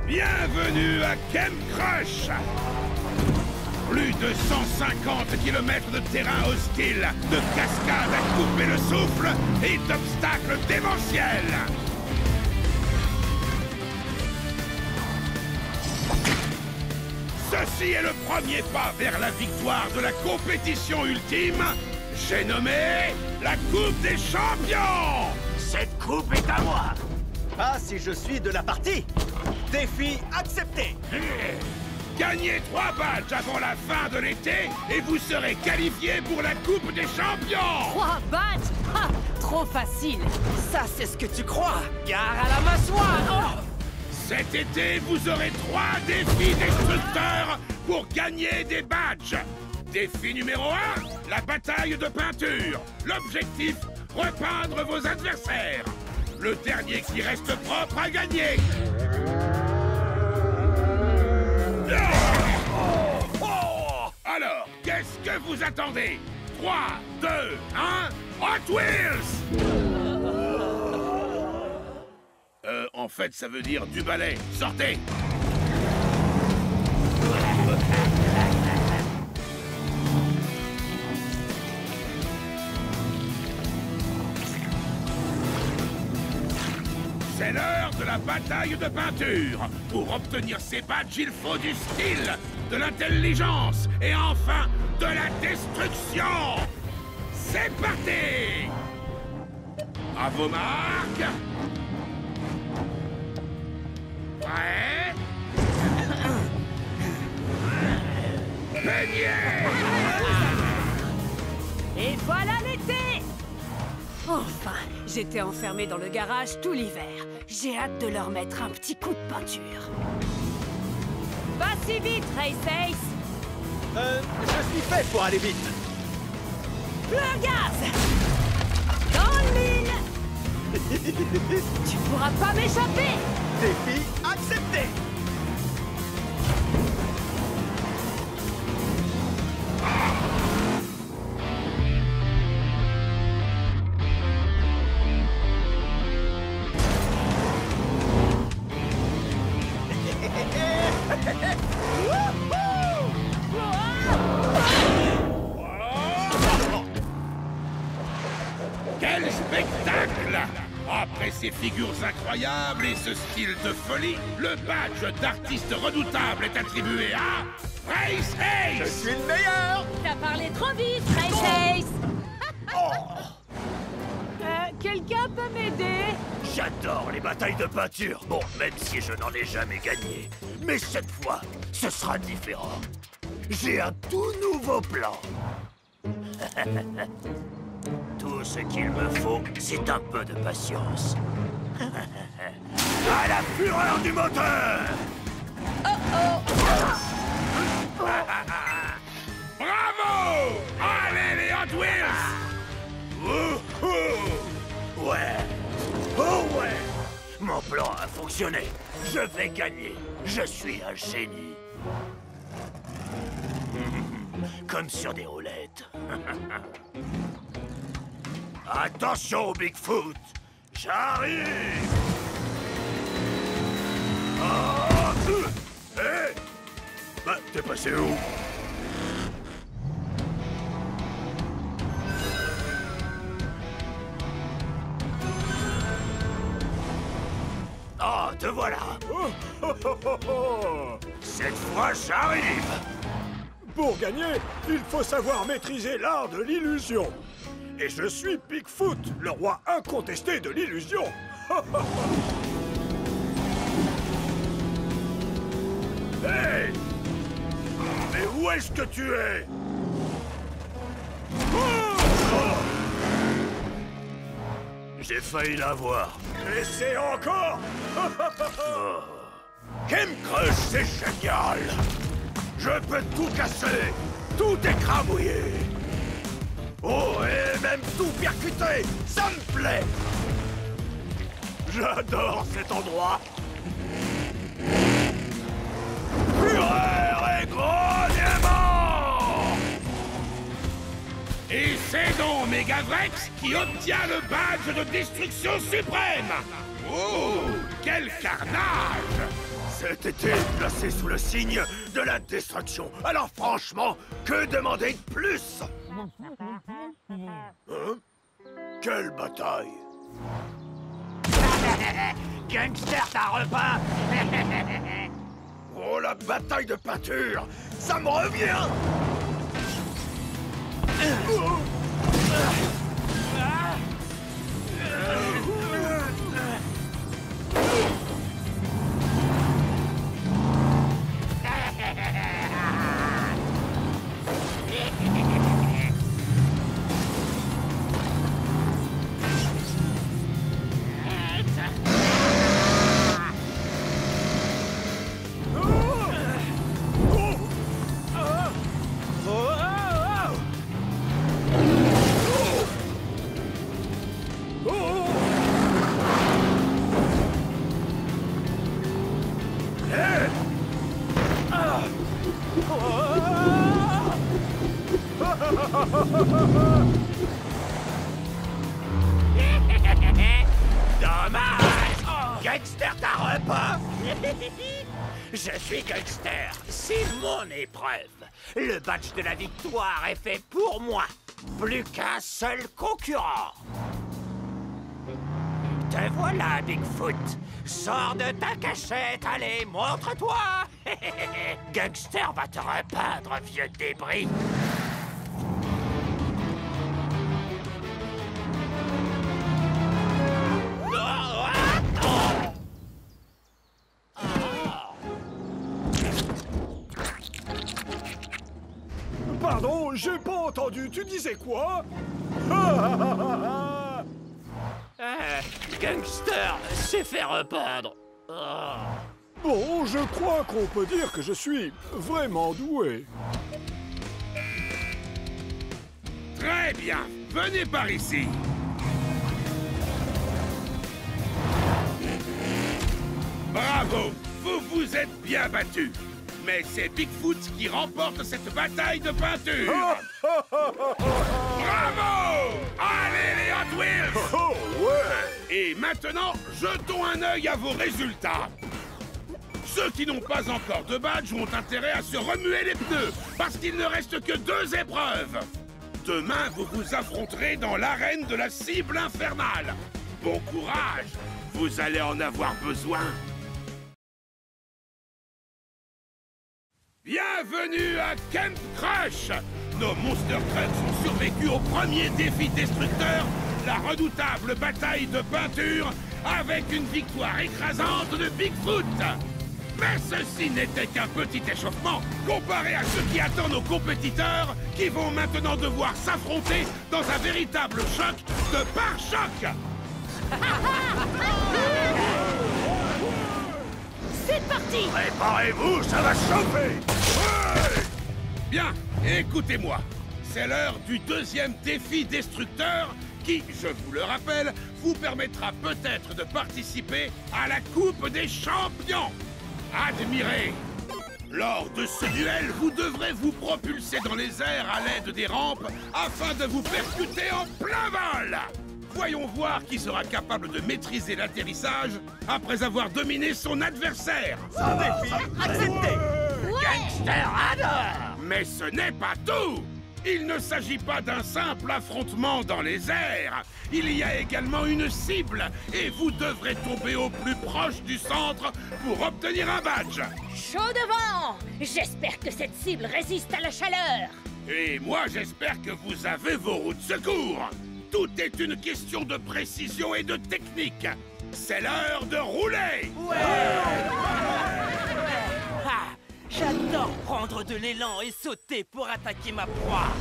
Bienvenue à Kem Crush! Plus de 150 km de terrain hostile, de cascades à couper le souffle et d'obstacles démentiels! Ceci est le premier pas vers la victoire de la compétition ultime. J'ai nommé la Coupe des Champions! Cette coupe est à moi! Ah, si je suis de la partie! Défi accepté! Gagnez 3 badges avant la fin de l'été et vous serez qualifiés pour la Coupe des Champions! 3 badges? Ha! Trop facile! Ça, c'est ce que tu crois! Gare à la mâchoire! Oh! Cet été, vous aurez 3 défis destructeurs pour gagner des badges. Défi numéro 1, la bataille de peinture. L'objectif, repeindre vos adversaires. Le dernier qui reste propre a gagné. Alors, qu'est-ce que vous attendez? 3, 2, 1, Hot Wheels! En fait, ça veut dire du balai. Sortez! C'est l'heure de la bataille de peinture. Pour obtenir ces badges, il faut du style, de l'intelligence et enfin de la destruction. C'est parti! À vos marques! Prêt? Peignez! Et voilà l'été! Enfin, j'étais enfermé dans le garage tout l'hiver. J'ai hâte de leur mettre un petit coup de peinture. Pas si vite, Race Ace! Je suis fait pour aller vite! Le gaz! Dans le mille! Tu pourras pas m'échapper! Défi accepté! Quel spectacle! Après ces figures incroyables et ce style de folie, le badge d'artiste redoutable est attribué à Race Je Ace! suis le meilleur! T'as parlé trop vite, Race Ace! Quelqu'un peut m'aider? J'adore les batailles de peinture. Bon, même si je n'en ai jamais gagné. Mais cette fois, ce sera différent. J'ai un tout nouveau plan. Tout ce qu'il me faut, c'est un peu de patience. À la fureur du moteur! Bravo! Allez les Hot Wheels! Wouhou! Ouais! Oh ouais! Mon plan a fonctionné. Je vais gagner. Je suis un génie. Comme sur des roulettes. Attention, Bigfoot! J'arrive! Hé! Bah, t'es passé où? Ah, te voilà! Cette fois, j'arrive! Pour gagner, il faut savoir maîtriser l'art de l'illusion. Et je suis Bigfoot, le roi incontesté de l'illusion. Hey! Mais où est-ce que tu es? J'ai failli l'avoir. Et c'est encore. Kem Crush, c'est génial! Je peux tout casser, tout écrabouiller. Oh, et même tout percuter, ça me plaît. J'adore cet endroit. Fureur et grognement! Et c'est donc Megavrex qui obtient le badge de destruction suprême! Oh, quel carnage! Cet été placé sous le signe de la destruction. Alors franchement, que demander de plus? Hein? Quelle bataille? Gangster, t'as repas. Oh, la bataille de peinture! Ça me revient! Dommage! Gangster, t'as repas? Je suis Gangster, c'est mon épreuve. Le badge de la victoire est fait pour moi. Plus qu'un seul concurrent. Te voilà, Bigfoot. Sors de ta cachette, allez, montre-toi. Gangster va te repeindre, vieux débris. Pardon, j'ai pas entendu, tu disais quoi? Gangster s'est fait repeindre. Bon, je crois qu'on peut dire que je suis vraiment doué. Très bien, venez par ici. Bravo, vous vous êtes bien battu. Mais c'est Bigfoot qui remporte cette bataille de peinture. Bravo! Allez les Hot Wheels! Oh, ouais! Et maintenant, jetons un œil à vos résultats. Ceux qui n'ont pas encore de badge ont intérêt à se remuer les pneus, parce qu'il ne reste que 2 épreuves. Demain, vous vous affronterez dans l'arène de la cible infernale. Bon courage, vous allez en avoir besoin. Bienvenue à Camp Crush! Nos Monster Trucks ont survécu au premier défi destructeur, la redoutable bataille de peinture, avec une victoire écrasante de Bigfoot! Mais ceci n'était qu'un petit échauffement comparé à ce qui attend nos compétiteurs qui vont maintenant devoir s'affronter dans un véritable choc de pare-choc! C'est parti! Préparez-vous, ça va chauffer! Ouais! Bien, écoutez-moi. C'est l'heure du deuxième défi destructeur qui, je vous le rappelle, vous permettra peut-être de participer à la Coupe des Champions. Admirez! Lors de ce duel, vous devrez vous propulser dans les airs à l'aide des rampes afin de vous percuter en plein vol. Voyons voir qui sera capable de maîtriser l'atterrissage après avoir dominé son adversaire. Un défi accepté. Gangster adore. Mais ce n'est pas tout! Il ne s'agit pas d'un simple affrontement dans les airs. Il y a également une cible et vous devrez tomber au plus proche du centre pour obtenir un badge. Chaud devant! J'espère que cette cible résiste à la chaleur. Et moi, j'espère que vous avez vos roues de secours. Tout est une question de précision et de technique. C'est l'heure de rouler! Ah, j'adore prendre de l'élan et sauter pour attaquer ma proie.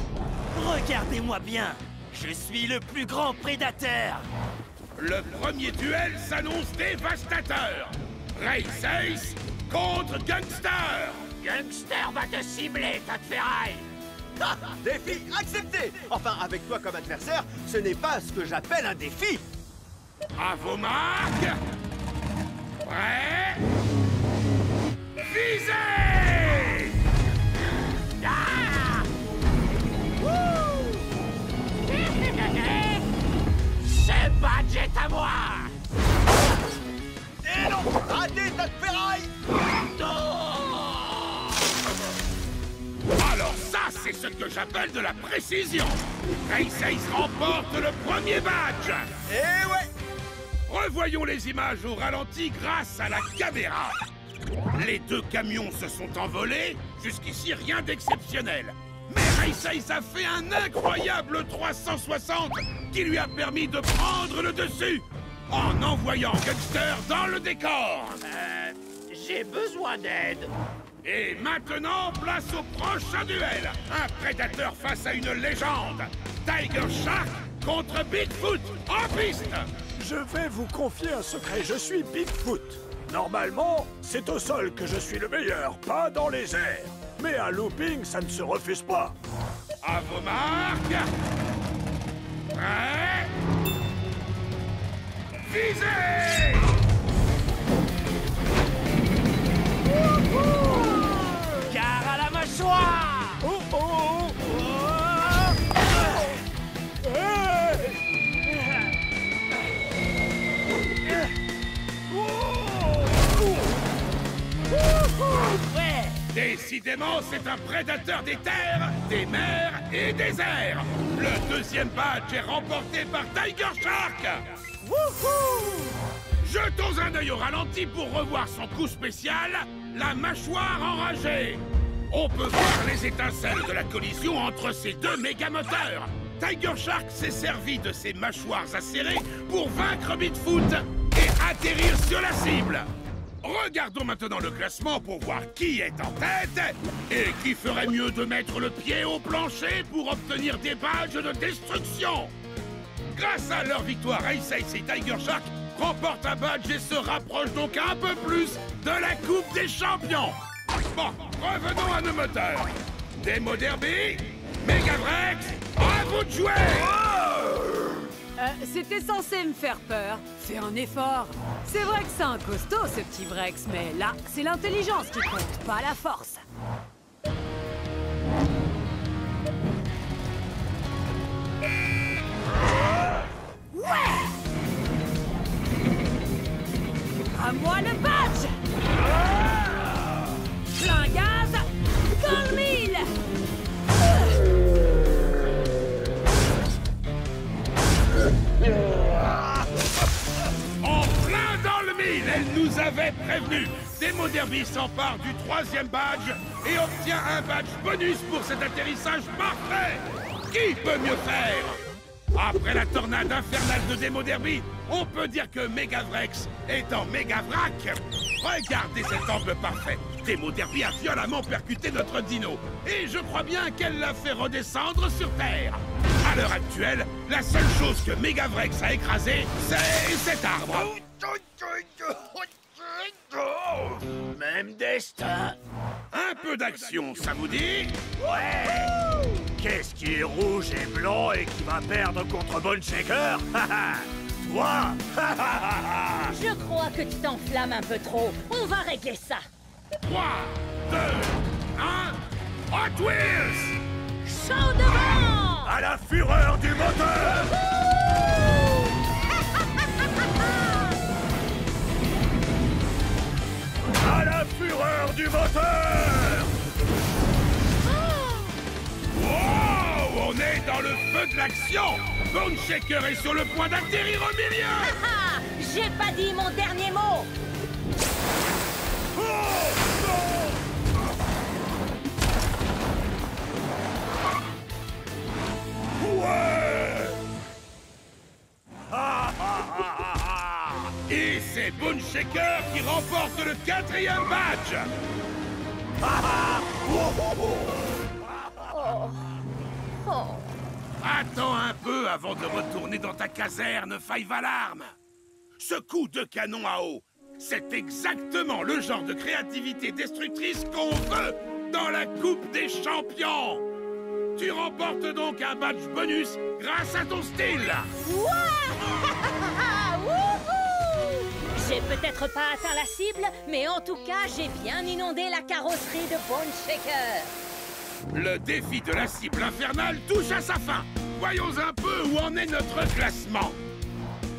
Regardez-moi bien, je suis le plus grand prédateur. Le premier duel s'annonce dévastateur. Race Ace contre Gangster. Gangster va te cibler, tas de ferraille. Ah, défi accepté. Enfin, avec toi comme adversaire, ce n'est pas ce que j'appelle un défi. À vos marques. Prêts? Visez! Ah! Ce badge est à moi. Et non, raté, tas de ferraille. ce que j'appelle de la précision. Race Ace remporte le premier badge. Eh ouais! Revoyons les images au ralenti grâce à la caméra. Les deux camions se sont envolés, jusqu'ici rien d'exceptionnel. Mais Race Ace a fait un incroyable 360 qui lui a permis de prendre le dessus en envoyant Gangster dans le décor. J'ai besoin d'aide. Et maintenant, place au prochain duel. Un prédateur face à une légende. Tiger Shark contre Bigfoot en piste. Je vais vous confier un secret, je suis Bigfoot. Normalement, c'est au sol que je suis le meilleur, pas dans les airs. Mais un looping, ça ne se refuse pas. À vos marques. Prêt. Visez. Car à la mâchoire. Oh oh! Ouais. Décidément, c'est un prédateur des terres, des mers et des airs. Le deuxième badge est remporté par Tiger Shark. Jetons un œil au ralenti pour revoir son coup spécial, la mâchoire enragée. On peut voir les étincelles de la collision entre ces deux méga-moteurs. Tiger Shark s'est servi de ses mâchoires acérées pour vaincre Bigfoot et atterrir sur la cible. Regardons maintenant le classement pour voir qui est en tête et qui ferait mieux de mettre le pied au plancher pour obtenir des badges de destruction. Grâce à leur victoire, Race Ace et Tiger Shark remportent un badge et se rapprochent donc un peu plus de la Coupe des Champions. Bon, revenons à nos moteurs. Demo Derby, Megavrex, à vous de jouer. C'était censé me faire peur. Fais un effort. C'est vrai que c'est un costaud, ce petit Vrex, mais là, c'est l'intelligence qui compte, pas la force. Ouais! À moi le badge! Plein gaz, dans le mille! En plein dans le mille, elle nous avait prévenu. Demo Derby s'empare du troisième badge et obtient un badge bonus pour cet atterrissage parfait. Qui peut mieux faire? Après la tornade infernale de Demo Derby, on peut dire que Megavrex est en Megavrac. Regardez cet angle parfait. Demo Derby a violemment percuté notre dino. Et je crois bien qu'elle l'a fait redescendre sur Terre. À l'heure actuelle, la seule chose que Megavrex a écrasée, c'est cet arbre. Même destin. Un peu d'action, ça vous dit? Ouais! Qu'est-ce qui est rouge et blanc et qui va perdre contre Bone Shaker? Toi! Je crois que tu t'enflammes un peu trop. On va régler ça. 3, 2, 1, Hot Wheels! Chaud devant! À la fureur du moteur! À la fureur du moteur! Wow! On est dans le feu de l'action! Bone Shaker est sur le point d'atterrir au milieu! Ah! J'ai pas dit mon dernier mot! Et c'est Bone Shaker qui remporte le 4e badge! Attends un peu avant de retourner dans ta caserne, Five Alarm. Ce coup de canon à eau, c'est exactement le genre de créativité destructrice qu'on veut dans la Coupe des Champions. Tu remportes donc un badge bonus grâce à ton style. J'ai peut-être pas atteint la cible, mais en tout cas, j'ai bien inondé la carrosserie de Bone Shaker. Le défi de la cible infernale touche à sa fin. Voyons un peu où en est notre classement.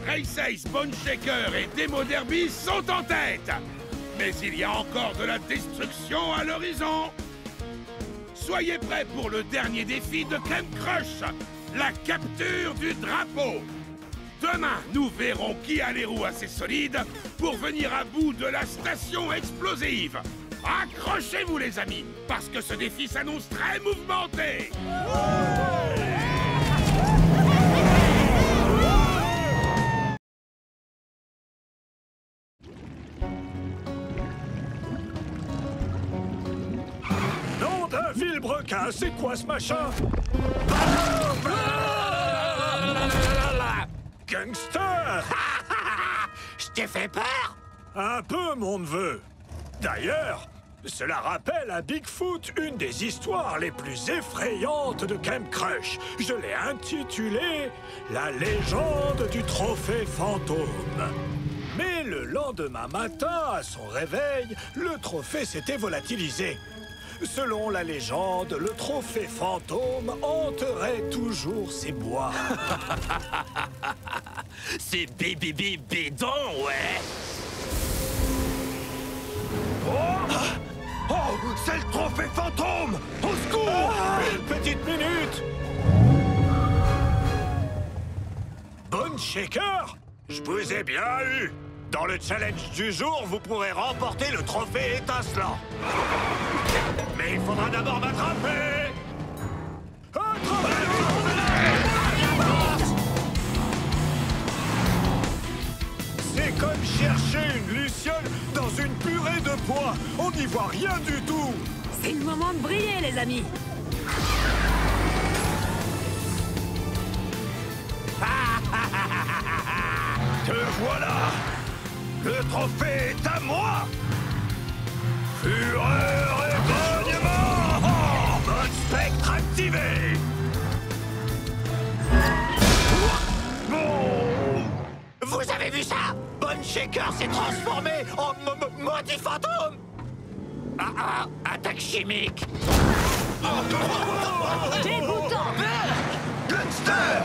Race Ace, Bone Shaker et Demo Derby sont en tête. Mais il y a encore de la destruction à l'horizon. Soyez prêts pour le dernier défi de Camp Crush, la capture du drapeau. Demain, nous verrons qui a les roues assez solides pour venir à bout de la station explosive. Accrochez-vous les amis, parce que ce défi s'annonce très mouvementé. Nom d'un vilebrequin, c'est quoi ce machin? Gangster! Je t'ai fait peur? Un peu, mon neveu. D'ailleurs, cela rappelle à Bigfoot une des histoires les plus effrayantes de Camp Crush. Je l'ai intitulée « La légende du trophée fantôme ». Mais le lendemain matin, à son réveil, le trophée s'était volatilisé. Selon la légende, le trophée fantôme hanterait toujours ces bois. C'est bidon, ouais. Oh, c'est le trophée fantôme! Au secours! Une petite minute! Bone Shaker, je vous ai bien eu! Dans le challenge du jour, vous pourrez remporter le trophée étincelant. Mais il faudra d'abord m'attraper! C'est comme chercher une luciole dans une purée de pois. On n'y voit rien du tout. C'est le moment de briller, les amis. Te voilà! Le trophée est à moi! Fureur et bonnement! Mode spectre activé! Vous avez vu ça? Bone Shaker s'est transformé en maudit fantôme! Attaque chimique! Dégoûtant! Gangster!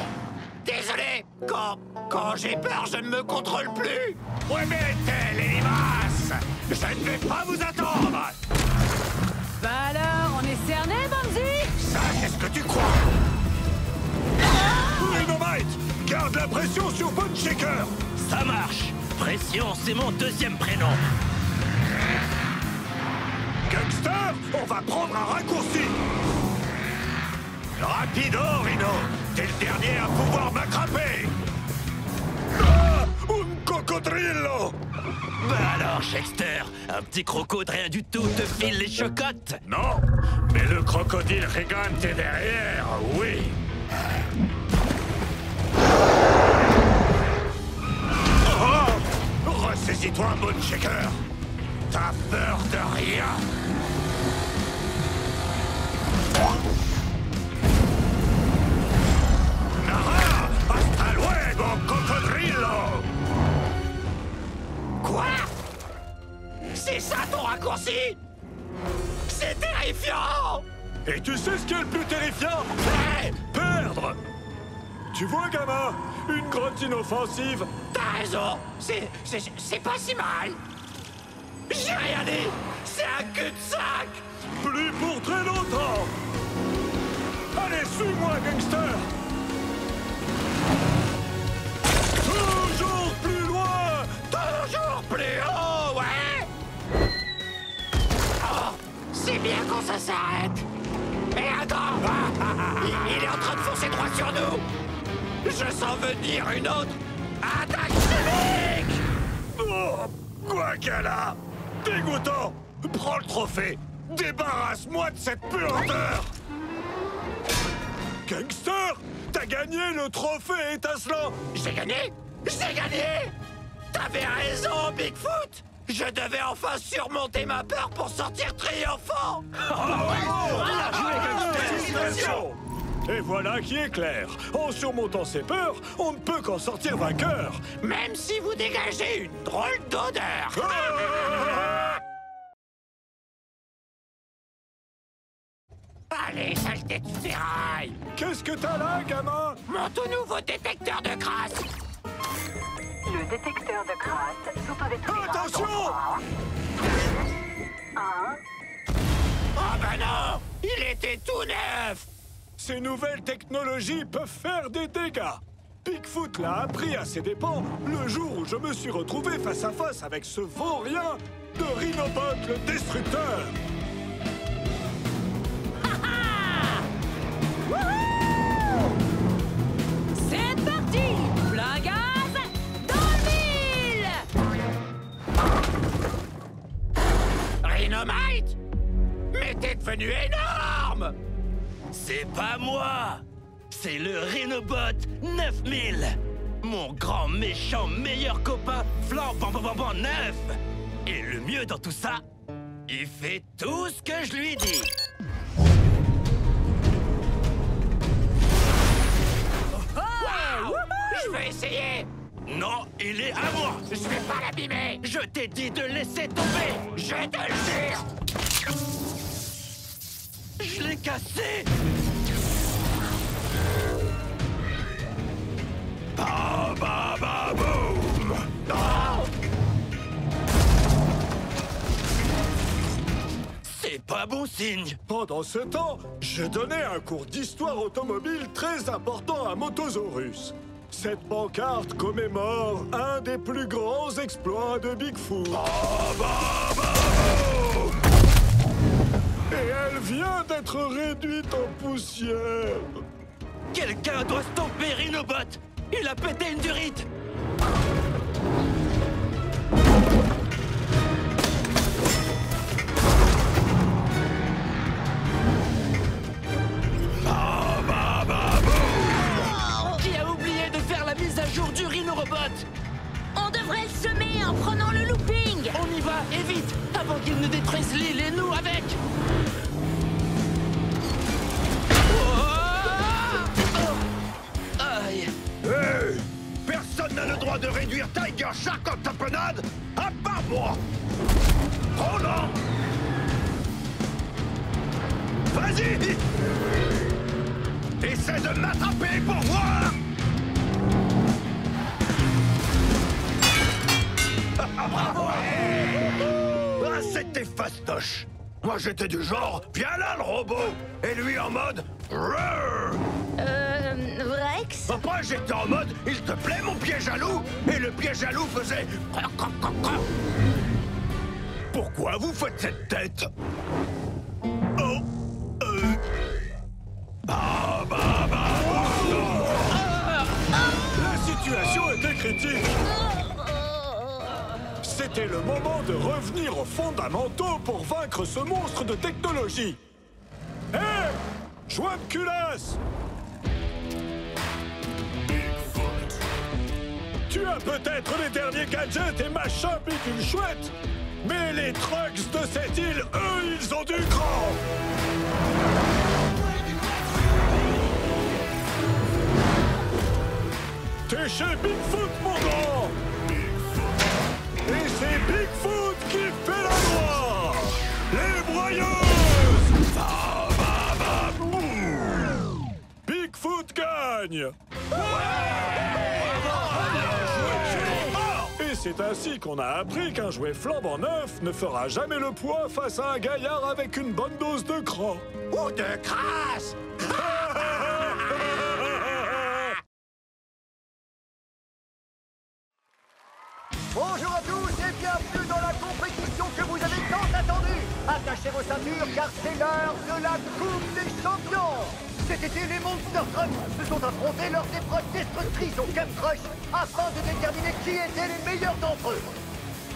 Désolé, quand j'ai peur, je ne me contrôle plus! Remettez les limaces! Je ne vais pas vous attendre! Bah alors, on est cerné, Bonzi? Ça, qu'est-ce que tu crois? Dynamite, garde la pression sur Bone Shaker. Ça marche. Pression, c'est mon deuxième prénom. Gangster, on va prendre un raccourci. Rapido, Rhino! T'es le dernier à pouvoir m'attraper! Un cocodrillo. Bah alors, Shakester, un petit croco de rien du tout te file les chocottes. Non, mais le crocodile Gigante est derrière, oui. Ressaisis-toi, Bone Shaker! T'as peur de rien! Nara! Hasta luego, cocodrillo! Quoi? C'est ça ton raccourci? C'est terrifiant! Et tu sais ce qui est le plus terrifiant? Hey, Perdre. Tu vois, gamin, une grotte inoffensive. t'as raison, c'est pas si mal. J'ai rien dit, c'est un cul-de-sac. Plus pour très longtemps. Allez, suis-moi, gangster. Toujours plus loin. Toujours plus haut, ouais. Oh, c'est bien quand ça s'arrête. Et attends, il est en train de foncer droit sur nous. Je sens venir une autre attaque chimique. Oh, quoi qu'elle a. Dégoûtant. Prends le trophée. Débarrasse-moi de cette puanteur. Gangster, t'as gagné le trophée étincelant. J'ai gagné? J'ai gagné! T'avais raison, Bigfoot! Je devais enfin surmonter ma peur pour sortir triomphant! Et voilà qui est clair. En surmontant ses peurs, on ne peut qu'en sortir vainqueur. Même si vous dégagez une drôle d'odeur! Allez, saleté de ferraille! Qu'est-ce que t'as là, gamin? Mon tout nouveau détecteur de crasse! Le détecteur de crasse s'auto-détruira. Attention! Oh ben non! Il était tout neuf! Ces nouvelles technologies peuvent faire des dégâts. Bigfoot l'a appris à ses dépens le jour où je me suis retrouvé face à face avec ce vaurien de Rhinobot le Destructeur. C'est parti! Plein gaz, dans le mille! Rhinomite? Mais t'es devenu énorme! C'est pas moi! C'est le Rhinobot 9000! Mon grand méchant meilleur copain flambant neuf! Et le mieux dans tout ça, il fait tout ce que je lui dis! Wow! Je vais essayer! Non, il est à moi! Je vais pas l'abîmer! Je t'ai dit de laisser tomber! Je te le jure! Je l'ai cassé! Ba ba ba boum! Oh! C'est pas bon signe! Pendant ce temps, je donnais un cours d'histoire automobile très important à Motosaurus. Cette pancarte commémore un des plus grands exploits de Bigfoot. Et elle vient d'être réduite en poussière. Quelqu'un doit stopper Rhinobot! Il a pété une durite! Qui a oublié de faire la mise à jour du Rhinorobot? On devrait le semer en prenant le looping! On y va, et vite! Avant qu'il ne détruise l'île et nous avec! Aïe! Hey! Personne n'a le droit de réduire Tiger Shark en tapenade, à part moi! Oh non! Vas-y! Essaie de m'attraper pour voir! Bravo! Ah, c'était fastoche! Moi j'étais du genre, viens là le robot! Et lui en mode, Rrrr! Rex? Après, j'étais en mode, il te plaît mon piège à loup? Et le piège à loup faisait... Pourquoi vous faites cette tête? Oh, La situation était critique. C'était le moment de revenir aux fondamentaux pour vaincre ce monstre de technologie. Hé! Joie de culasse! Tu as peut-être les derniers gadgets et machins bidules chouettes, mais les trucks de cette île, eux, ils ont du cran! T'es chez Bigfoot, mon grand! Et c'est Bigfoot qui fait la loi! Les broyeuses! Bigfoot gagne! Et c'est ainsi qu'on a appris qu'un jouet flambant neuf ne fera jamais le poids face à un gaillard avec une bonne dose de cran. Ou de crasse! Bonjour à tous et bienvenue dans la compétition que vous avez tant attendue. Attachez vos ceintures car c'est l'heure de la Coupe des Champions. Cet été, les Monster Trucks se sont affrontés lors d'épreuves destructrices au Camp Crush afin de déterminer qui étaient les meilleurs d'entre eux.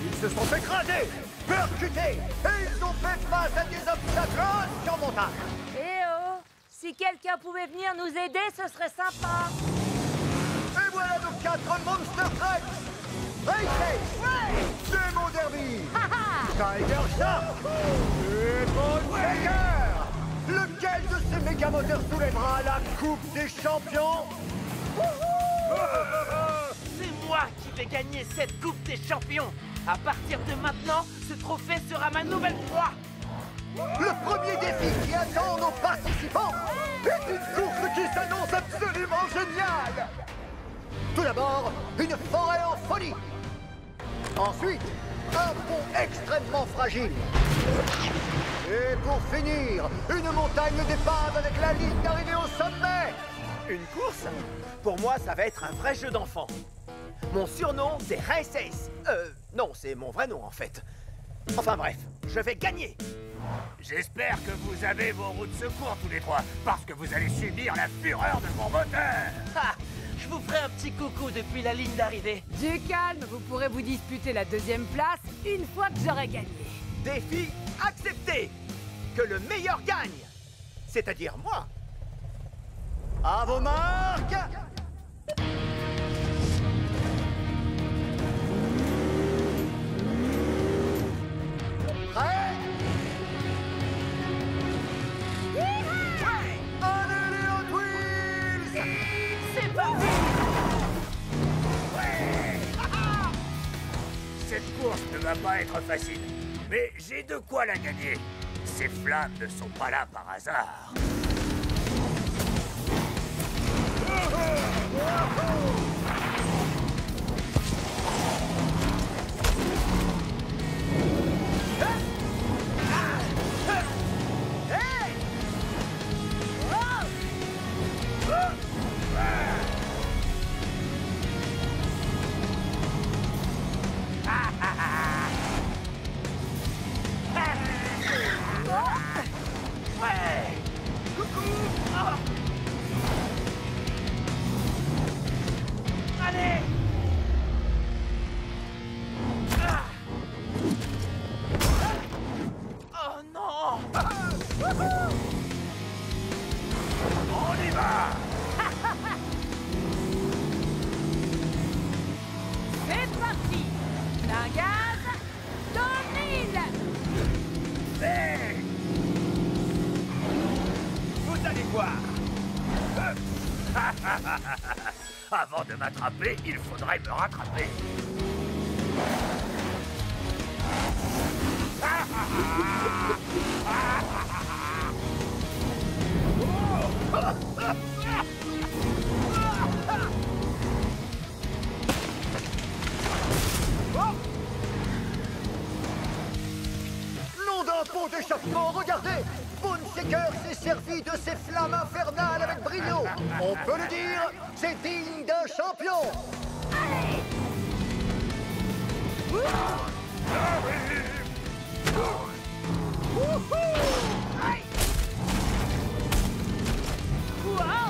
Ils se sont écrasés, percutés et ils ont fait face à des obstacles insurmontables. Eh oh! Si quelqu'un pouvait venir nous aider, ce serait sympa. Et voilà nos 4 Monster Trucks. Race, Démon Derby, Tiger Shark et Bonshaker. Lequel de ces méga moteurs soulèvera la Coupe des Champions? C'est moi qui vais gagner cette Coupe des Champions! À partir de maintenant, ce trophée sera ma nouvelle proie! Le premier défi qui attend nos participants est une course qui s'annonce absolument géniale. Tout d'abord, une forêt en folie. Ensuite, un pont extrêmement fragile. Et pour finir, une montagne d'épave avec la ligne d'arrivée au sommet. Une course? Pour moi, ça va être un vrai jeu d'enfant. Mon surnom, c'est Race Ace. Non, c'est mon vrai nom, en fait. Enfin bref, je vais gagner. J'espère que vous avez vos roues de secours tous les trois, parce que vous allez subir la fureur de mon moteur. Ah, je vous ferai un petit coucou depuis la ligne d'arrivée. Du calme, vous pourrez vous disputer la deuxième place une fois que j'aurai gagné. Défi accepté. Que le meilleur gagne. C'est-à-dire moi. À vos marques. Prêt? Allez les Hot Wheels! C'est parti! Cette course ne va pas être facile, mais j'ai de quoi la gagner. Ces flammes ne sont pas là par hasard. Allez! Oh non! On y va! C'est parti! Plein gaz, dans le mille! Hey! Vous allez voir. Avant de m'attraper, il faudrait me rattraper. Nom d'un pont d'échappement, regardez! Boneshaker s'est servi de ses flammes infernales avec brio. On peut le dire, c'est digne d'un champion. Wow!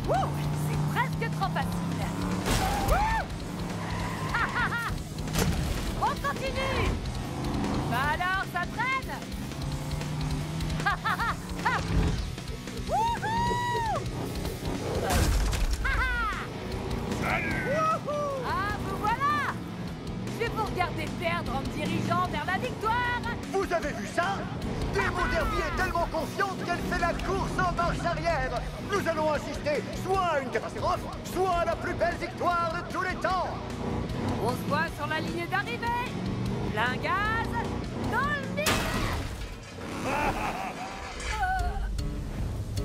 Wouh! C'est presque trop facile. Wouh! Ha, ha, ha! On continue! Bah alors, ça traîne? Ha, ha, ha, ha! Wouhou! Ha, ha! Wouhou! Ah, vous voilà! Je vais vous regarder perdre en me dirigeant vers la victoire! Vous avez vu ça? Demo Derby est tellement confiante qu'elle fait la course en marche arrière. Nous allons assister soit à une catastrophe, soit à la plus belle victoire de tous les temps. On se voit sur la ligne d'arrivée! Plein gaz, dans le mille!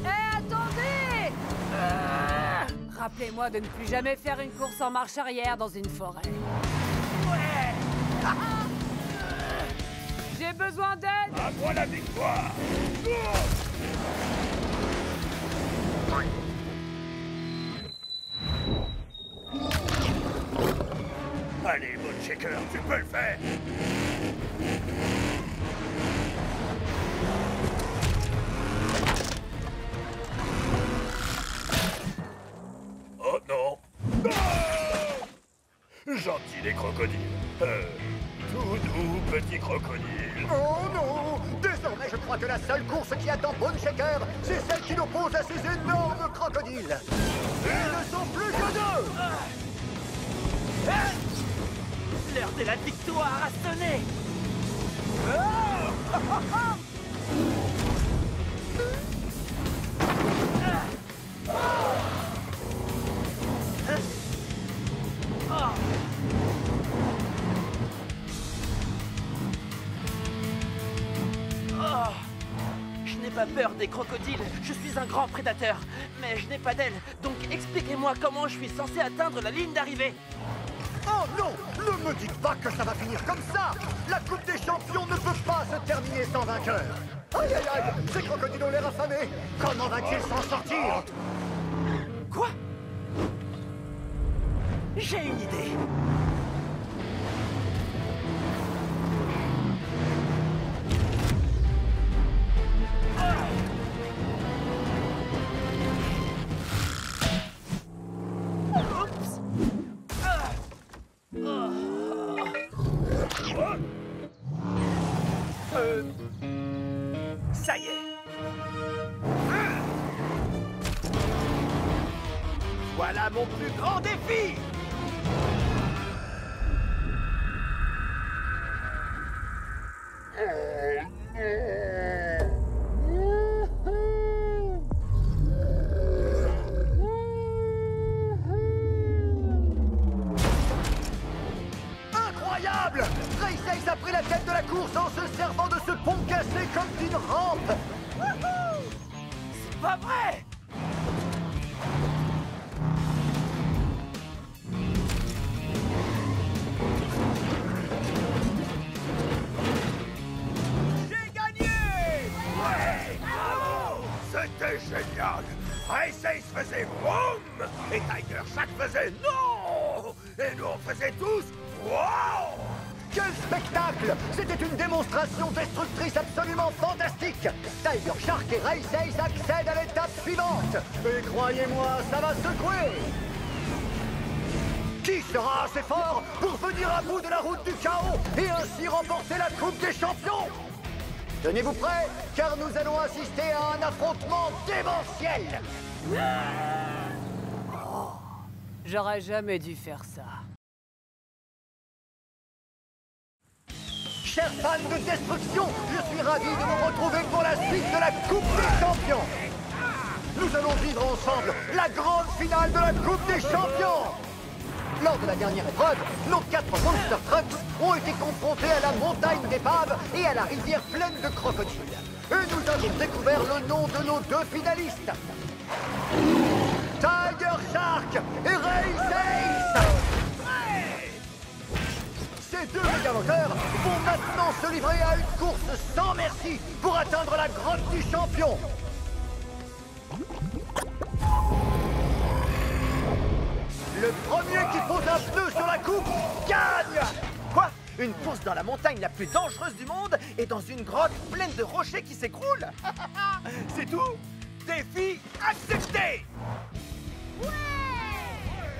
Attendez! Rappelez-moi de ne plus jamais faire une course en marche arrière dans une forêt. Ouais! J'ai besoin d'aide! À moi la victoire! Allez, Boneshaker, tu peux le faire! Oh non! Gentil les crocodiles! Tout doux petit crocodile! Oh non! Désormais, je crois que la seule course qui attend Boneshaker, c'est celle qui l'oppose à ces énormes crocodiles. Ils ne sont plus que deux! L'heure de la victoire a sonné! Je n'ai pas peur des crocodiles, je suis un grand prédateur, mais je n'ai pas d'ailes, donc expliquez-moi comment je suis censé atteindre la ligne d'arrivée. En Oh non! Ne me dites pas que ça va finir comme ça! La Coupe des Champions ne peut pas se terminer sans vainqueur! Aïe aïe aïe! Ces crocodiles ont l'air affamés! Comment va-t-il s'en sortir? Quoi? J'ai une idée. Ça y est. Voilà mon plus grand défi. Incroyable! Race a pris la tête de la course en se servant de ce pont cassé comme d'une rampe! Wouhou! C'est pas vrai! J'ai gagné! Ouais! Bravo! C'était génial! Race Ace faisait boum! Et Tiger Shark faisait non! Et nous on faisait tous wow! Quel spectacle! C'était une démonstration destructrice absolument fantastique! Tiger Shark et Race Ace accèdent à l'étape suivante! Et croyez-moi, ça va secouer! Qui sera assez fort pour venir à bout de la route du chaos et ainsi remporter la Coupe des Champions? Tenez-vous prêts, car nous allons assister à un affrontement démentiel! J'aurais jamais dû faire ça. Chers fans de destruction, je suis ravi de vous retrouver pour la suite de la Coupe des Champions. Nous allons vivre ensemble la grande finale de la Coupe des Champions. Lors de la dernière épreuve, nos 4 Monster Trucks ont été confrontés à la montagne d'épaves et à la rivière pleine de crocodiles. Et nous avons découvert le nom de nos 2 finalistes. Tiger Shark et Race Ace. Ces 2 méga-moteurs vont maintenant se livrer à une course sans merci pour atteindre la grotte du champion. Le premier qui pose un pneu sur la coupe gagne! Quoi? Une course dans la montagne la plus dangereuse du monde et dans une grotte pleine de rochers qui s'écroulent? C'est tout? Défi accepté! Ouais!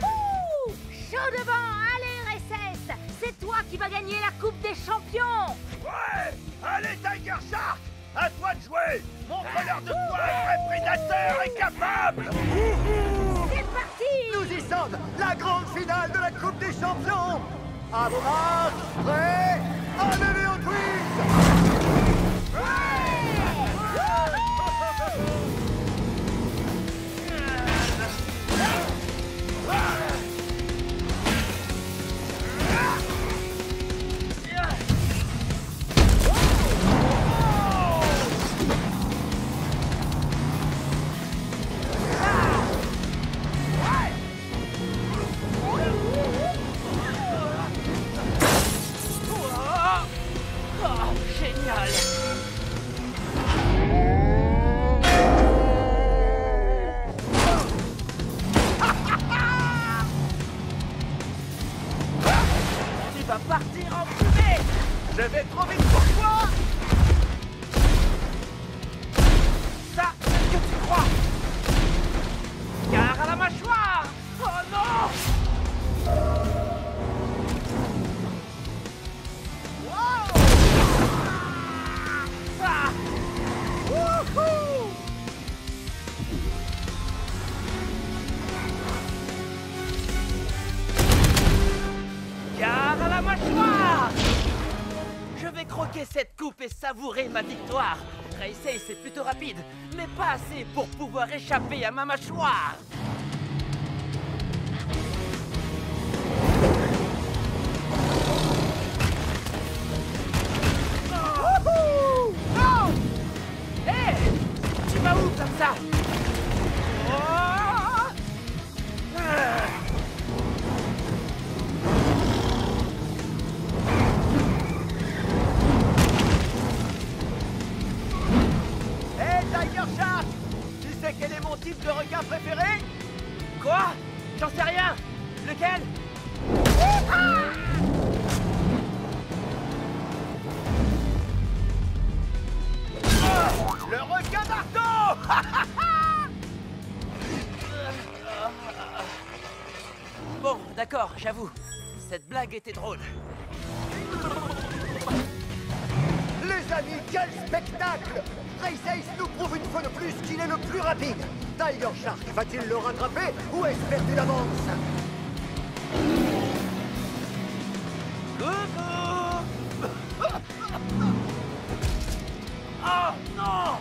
Ouh! Chaud devant! Allez, Recess! C'est toi qui vas gagner la Coupe des Champions! Ouais! Allez Tiger Shark! À toi de jouer! Montre-leur de quoi un vrai prédateur est capable! C'est parti! Nous y sommes! La grande finale de la Coupe des Champions! À vos marques, prêts, allez au twist! Génial! Tu vas partir en fumée! Je vais trop vite pour toi! Ça, c'est ce que tu crois! Gare à la mâchoire! Oh non! Ah! Wouhou! Gare à la mâchoire! Je vais croquer cette coupe et savourer ma victoire. Race Ace est plutôt rapide, mais pas assez pour pouvoir échapper à ma mâchoire. Wouhou! Oh! Hé! Tu vas où comme ça? Oh! Ah! de requin préféré? Quoi? J'en sais rien. Lequel? Le requin marteau! Bon, d'accord, j'avoue. Cette blague était drôle. Les amis, quel spectacle! Race Ace nous prouve une fois de plus qu'il est le plus rapide. Tiger Shark va-t-il le rattraper ou est-ce perdu d'avance? Oh non!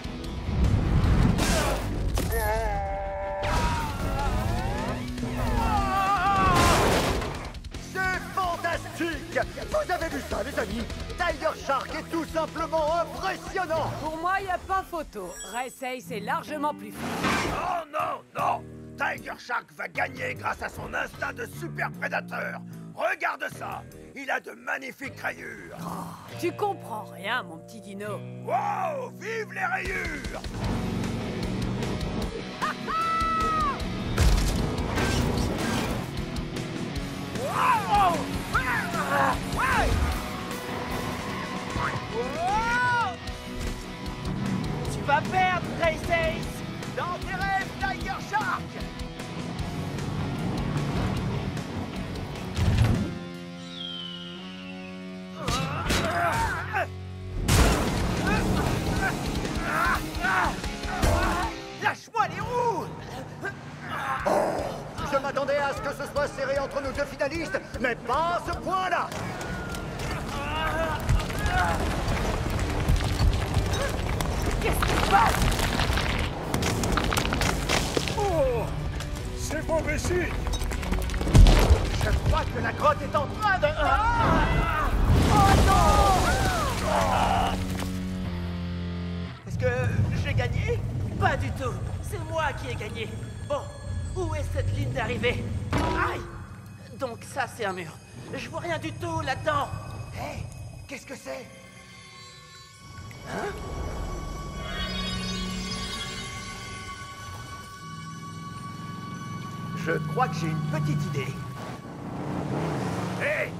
C'est fantastique! Vous avez vu ça, les amis? Tiger Shark est tout simplement impressionnant! Pour moi, y a pas photo. Race Ace est largement plus fort. Oh non, non! Tiger Shark va gagner grâce à son instinct de super prédateur. Regarde ça! Il a de magnifiques rayures. Tu comprends rien, mon petit dino. Wow! Vive les rayures! Wow! Tu vas perdre, Race Ace! Dans tes rêves, Tiger Shark! Lâche-moi les roues! Je m'attendais à ce que ce soit serré entre nos deux finalistes, mais pas à ce point-là! Qu'est-ce qui se passe? Oh! C'est mauvais signe! Je crois que la grotte est en train de... Oh non! Est-ce que j'ai gagné? Pas du tout. C'est moi qui ai gagné. Bon, où est cette ligne d'arrivée? Aïe! Donc ça, c'est un mur. Je vois rien du tout là-dedans. Hé! Qu'est-ce que c'est? Hein? Je crois que j'ai une petite idée. Hé!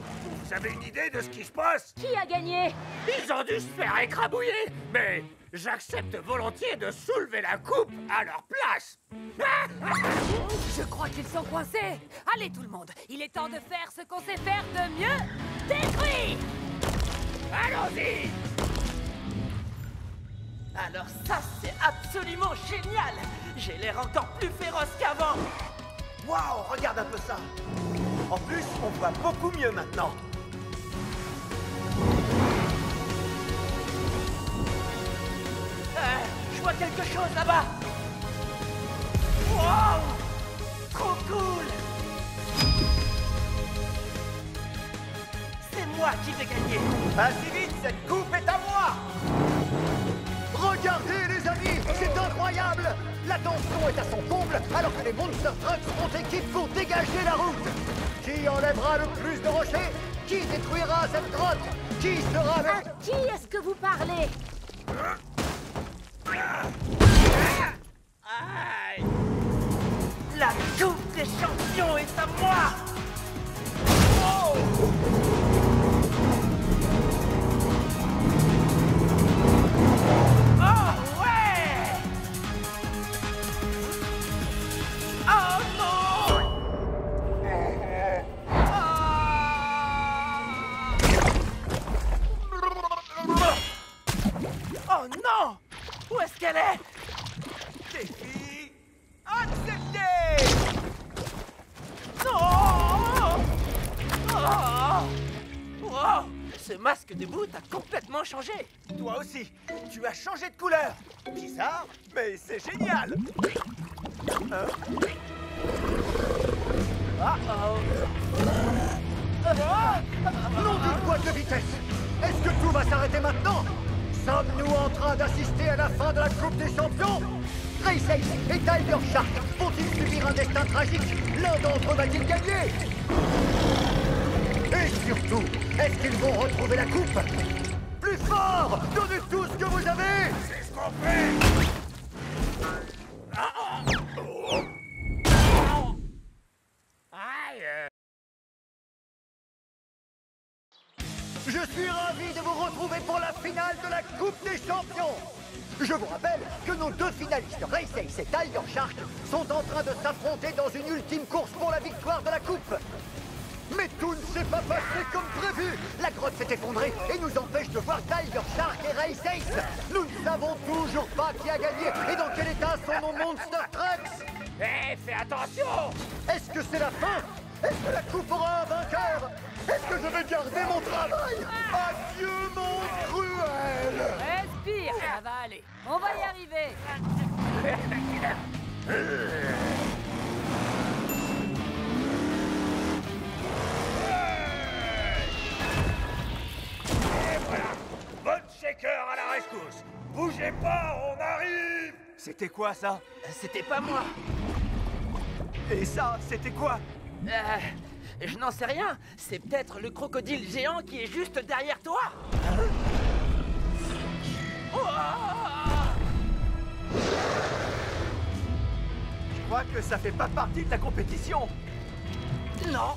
Vous avez une idée de ce qui se passe? Qui a gagné? Ils ont dû se faire écrabouiller, mais j'accepte volontiers de soulever la coupe à leur place. Je crois qu'ils sont coincés. Allez, tout le monde, il est temps de faire ce qu'on sait faire de mieux. Détruire! Allons-y! Alors ça, c'est absolument génial! J'ai l'air encore plus féroce qu'avant! Waouh, regarde un peu ça! En plus, on voit beaucoup mieux maintenant! Je vois quelque chose là-bas! Wow! Trop cool! C'est moi qui vais gagner! Assez vite, cette coupe est à moi! Regardez, les amis! C'est incroyable! La tension est à son comble alors que les Monster Trucks font équipe pour dégager la route! Qui enlèvera le plus de rochers? Qui détruira cette grotte? Qui sera À le... qui est-ce que vous parlez? Aïe! La coupe des champions est à moi! Oh! Oh ouais! Oh non! Oh non! Où est-ce qu'elle est? Défi accepté! Non! Oh! Wow! Ce masque de bout a complètement changé! Toi aussi, tu as changé de couleur! Bizarre, mais c'est génial! Nom d'une boîte de vitesse! Est-ce que tout va s'arrêter maintenant? Sommes-nous en train d'assister à la fin de la Coupe des Champions? Race Ace et Tiger Shark vont-ils subir un destin tragique? L'un d'entre eux va-t-il gagner? Et surtout, est-ce qu'ils vont retrouver la coupe? Plus fort! Donnez tout ce que vous avez! C'est ce qu'on fait! Je suis ravi de vous retrouver pour la finale de la Coupe des Champions. Je vous rappelle que nos deux finalistes, Ray Ace et Tiger Shark, sont en train de s'affronter dans une ultime course pour la victoire de la Coupe. Mais tout ne s'est pas passé comme prévu. La grotte s'est effondrée et nous empêche de voir Tiger Shark et Ray Ace. Nous ne savons toujours pas qui a gagné et dans quel état sont nos Monster Trucks. Hé, fais attention! Est-ce que c'est la fin? Est-ce que la Coupe aura un vainqueur? Est-ce que je vais garder mon travail? Adieu, mon cruel! Respire, ça va aller. On va y arriver. Et voilà! Bonne shaker à la rescousse! Bougez pas, on arrive! C'était quoi ça? C'était pas moi. Et ça, c'était quoi? Je n'en sais rien. C'est peut-être le crocodile géant qui est juste derrière toi. Je crois que ça fait pas partie de la compétition. Non,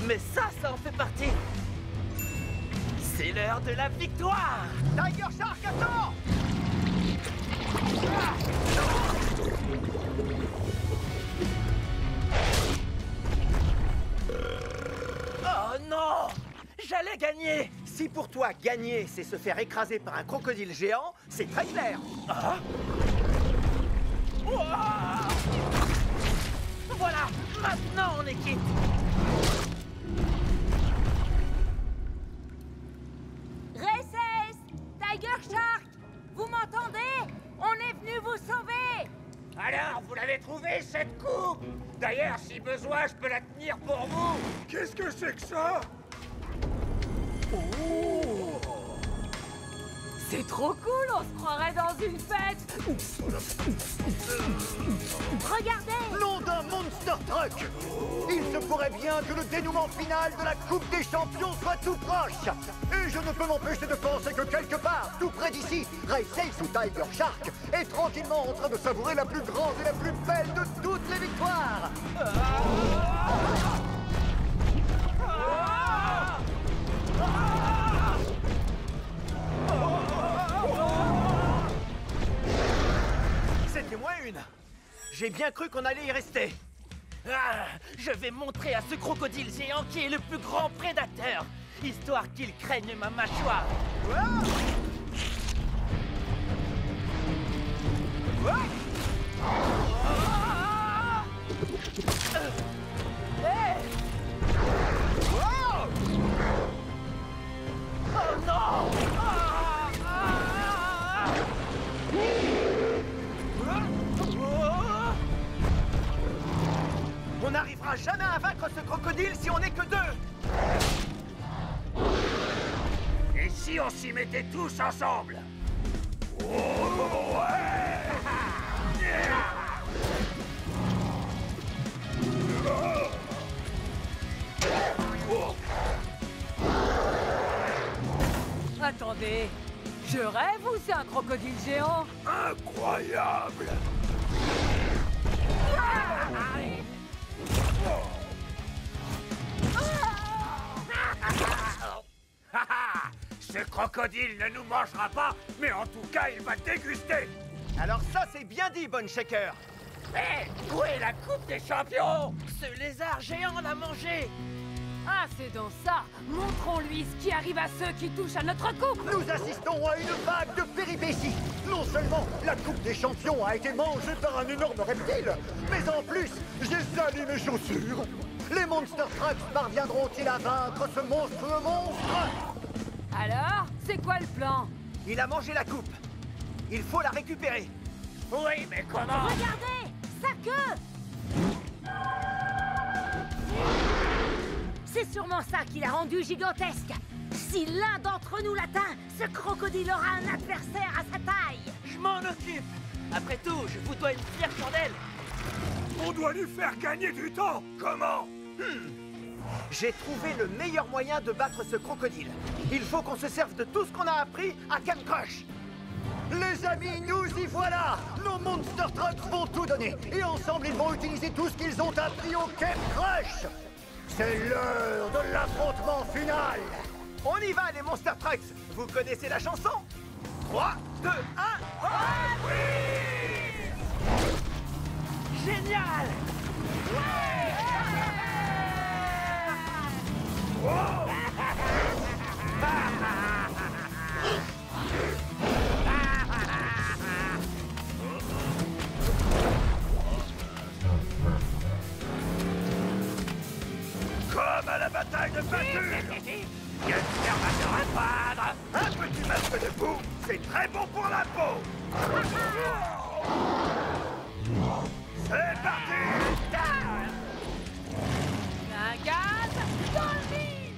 mais ça en fait partie. C'est l'heure de la victoire. Tiger Shark, attends! Oh non! J'allais gagner! Si pour toi, gagner, c'est se faire écraser par un crocodile géant, c'est très clair. Ah? Ouah! Voilà! Maintenant, on est quitte! Ray Ace, Tiger Shark, vous m'entendez? On est venu vous sauver. Alors, vous l'avez trouvé, cette coupe? D'ailleurs, si besoin, je peux la tenir pour vous. Qu'est-ce que c'est que ça? C'est trop cool, on se croirait dans une fête. Regardez. Nom d'un Monster Truck! Il se pourrait bien que le dénouement final de la Coupe des Champions soit tout proche! Et je ne peux m'empêcher de penser que quelque part, tout près d'ici, Ray Ace ou Tiger Shark est tranquillement en train de savourer la plus grande et la plus belle de toutes les victoires! C'était moins une. J'ai bien cru qu'on allait y rester. Ah, je vais montrer à ce crocodile géant qui est le plus grand prédateur, histoire qu'il craigne ma mâchoire. Oh non! On n'arrivera jamais à vaincre ce crocodile si on n'est que deux. Et si on s'y mettait tous ensemble? Oh, ouais! Attendez, je rêve ou c'est un crocodile géant? Incroyable! Ce crocodile ne nous mangera pas, mais en tout cas, il va déguster! Alors ça, c'est bien dit, Bonne Shaker. Hé, où est la Coupe des Champions? Ce lézard géant l'a mangé. Ah, c'est donc ça. Montrons-lui ce qui arrive à ceux qui touchent à notre coupe. Nous assistons à une vague de péripéties. Non seulement la Coupe des Champions a été mangée par un énorme reptile, mais en plus, j'ai sali mes chaussures. Les Monster Trucks parviendront-ils à vaincre ce monstrueux monstre? Alors, c'est quoi le plan? Il a mangé la coupe. Il faut la récupérer. Oui, mais comment? Regardez, sa queue. C'est sûrement ça qui l'a rendu gigantesque. Si l'un d'entre nous l'atteint, ce crocodile aura un adversaire à sa taille. Je m'en occupe. Après tout, je vous dois une fière chandelle. On doit lui faire gagner du temps! Comment? J'ai trouvé le meilleur moyen de battre ce crocodile. Il faut qu'on se serve de tout ce qu'on a appris à Camp Crush. Les amis, nous y voilà! Nos Monster Trucks vont tout donner, et ensemble, ils vont utiliser tout ce qu'ils ont appris au Camp Crush! C'est l'heure de l'affrontement final! On y va, les Monster Trucks. Vous connaissez la chanson? 3, 2, 1... Hot Wheels! Génial! Comme à la bataille de peinture. Gangster va se repeindre! Un petit masque de boue, c'est très bon pour la peau. C'est parti. Un gaz dans le mille.